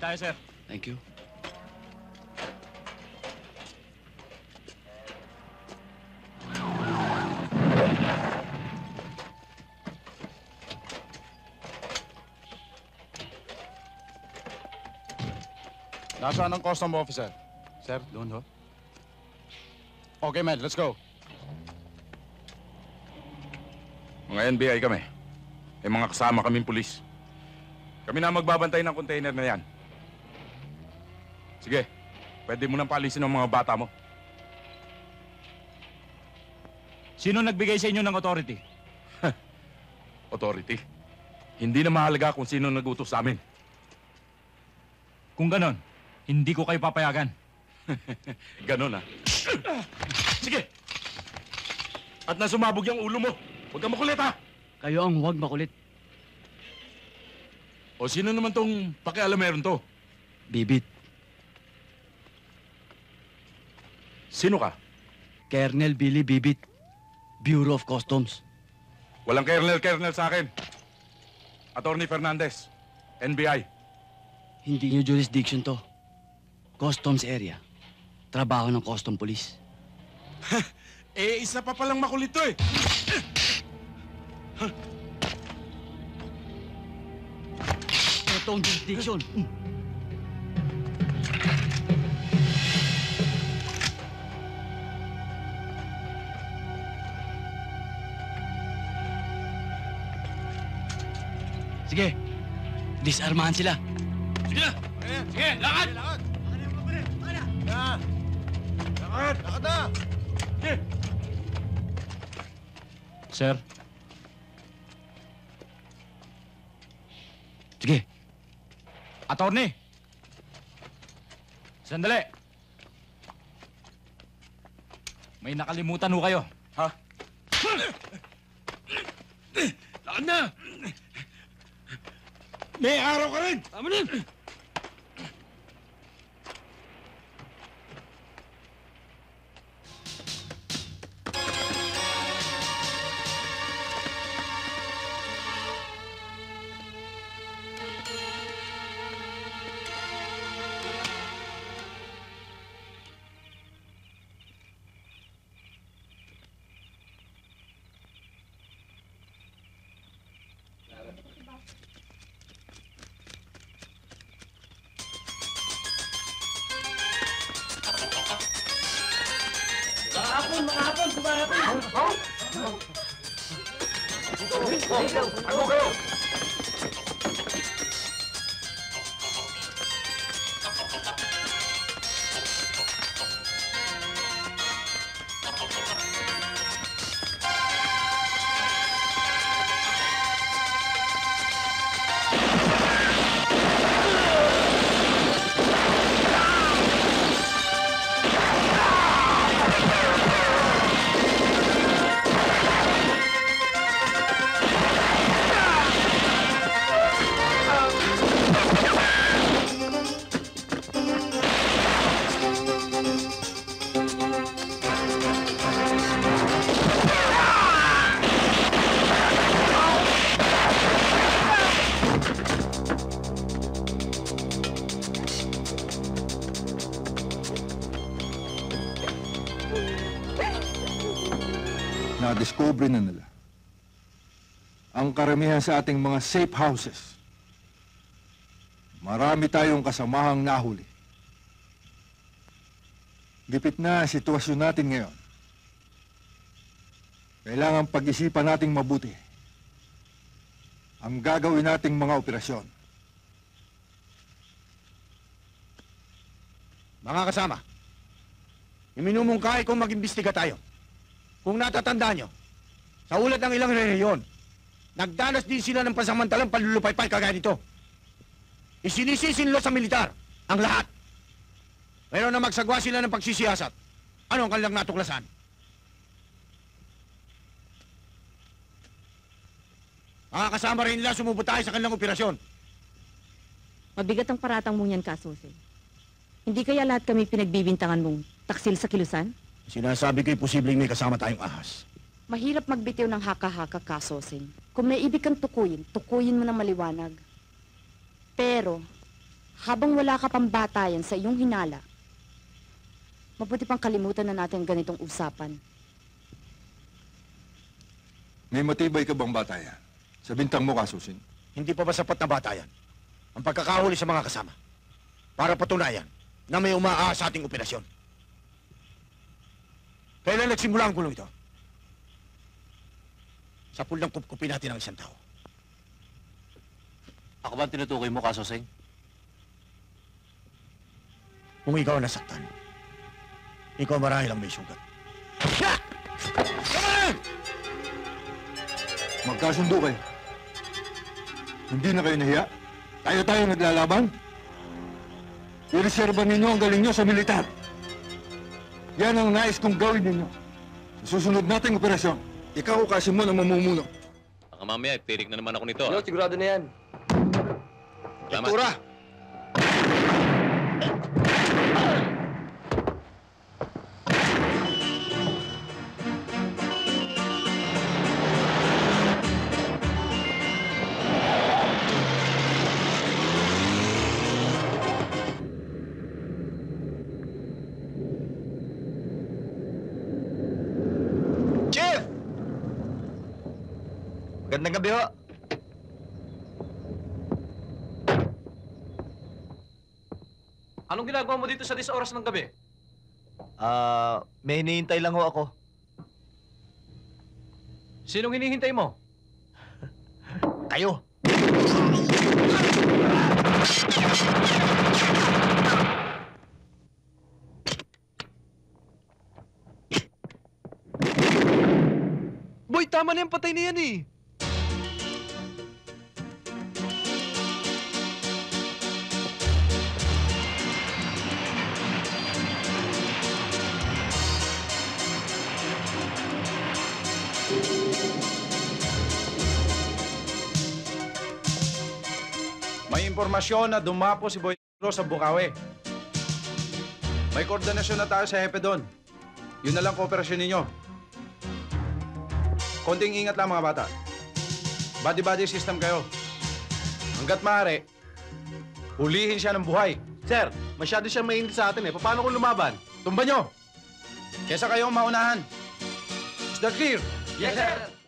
tayo, sir. Thank you. Nasaan ang custom officer? Sir, doon ho. Okay, man. Let's go. Mga NBI kami. May mga kasama kaming pulis. Kami na magbabantay ng container na yan. Sige, pwede mo nang paalisin ang mga bata mo. Sino nagbigay sa inyo ng authority? Authority. Hindi na mahalaga kung sino nagutos sa amin. Kung ganon, hindi ko kayo papayagan. Ganon, ha? Sige! At na sumabog yung ulo mo. Huwag kang makulit, ha? Kayo ang huwag makulit. O sino naman tong pakialameron to? Bibit. Sino ka? Colonel Billy Bibit. Bureau of Customs. Walang kernel sa akin. Attorney Fernandez, NBI. Hindi nyo jurisdiction to. Customs area. Trabaho ng custom police. Isa pa palang makulit to, eh. Ito ang jurisdiction. Sige, disarmahan sila. Sige na! Sige, lakad! Lakad na! Sige! Sir, Sige. attorney! Sandali! May nakalimutan ho kayo. Ha? Lakad na! May araw ka rin! Tama na! Na-discover na nila ang karamihan sa ating mga safe houses. Marami tayong kasamahang nahuli. Gipit na ang sitwasyon natin ngayon. Kailangan pag-isipan nating mabuti ang gagawin nating mga operasyon. Mga kasama, iminumungkahi kong mag-imbestiga tayo. Kung natatandaan nyo, sa ulat ng ilang rehiyon, nagdanas din sila ng pansamantalang panlulupaypay kagaya nito. Isinisisinlo sa militar ang lahat. Pero na magsagwa sila ng pagsisiyasat, ano ang kanilang natuklasan? Mga kasama rin nila sumubutay sa kanilang operasyon. Mabigat ang paratang mo niyan, Kasose. Hindi kaya lahat kami pinagbibintangan mong taksil sa kilusan? Sinasabi ko'y posibleng may kasama tayong ahas. Mahirap magbitiw ng haka-haka, Kasosing. Kung may ibig kang tukuyin, tukuyin mo ng maliwanag. Pero, Habang wala ka pang batayan sa iyong hinala, mabuti pang kalimutan na natin ganitong usapan. May matibay ka bang batayan? Sa bintang mo, Kasusin. Hindi pa ba sapat na bata yan? Ang pagkakahuli sa mga kasama. Para patunayan na may umaasa sa ating operasyon. Kailan nagsimula ang gulong ito? Sa pulang kupkupin natin ang isang tao. Ako ba ang tinutukoy mo, Kasoseng? Kung ikaw ang nasaktan, ikaw marahil ang may sugat. Magkasundo kayo. Hindi na kayo nahiya? Tayo naglalaban? Ireserba ninyo ang galing nyo sa militar. Yan ang nais kong gawin ninyo. Sa susunod nating operasyon, ikaw, Kasimon, ang mamumuno. Baka mamaya, tirik na naman ako nito. Yo, sigurado na yan. Salamat. Tura! Chief! Magandang gabi ho. Anong ginagawa mo dito sa 10 oras ng gabi? May hinihintay lang ho ako. Sinong hinihintay mo? Kayo. Boy, tama na yung patay na yan eh. May impormasyon na dumapo si Boy sa Bukawi. May koordinasyon na tayo sa hepe doon. Yun na lang kooperasyon ninyo. Konting ingat lang mga bata. Body-body system kayo. Hanggat maaari, hulihin siya ng buhay. Sir, masyado siyang mainit sa atin eh. Paano kung lumaban? Tumba nyo! Kesa kayo ang maunahan. Is that clear? Yes, sir!